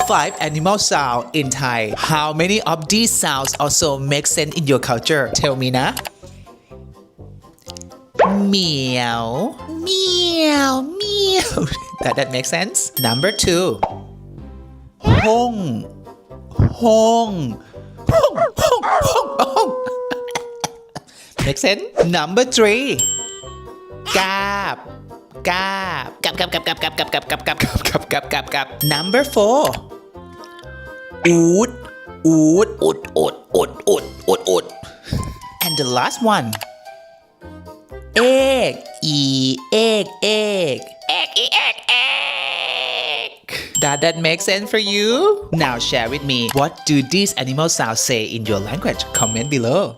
5 animal sounds in Thai. How many of these sounds also make sense in your culture? Tell me นะ Meow, meow, meow. That makes sense. Number 2. Hong, hong, hong, hong, hong, hong. Make sense? Number 3. Gap, gap, gap, gap, gap, gap, gap, gap, gap, gap, gap, gap, gap, gap, gap. Number 4. Oot, oot, oot, oot, oot, oot, oot, oot. And the last one. Egg, egg, egg, egg, egg, egg. Does that make sense for you? Now share with me, what do these animal sounds say in your language? Comment below.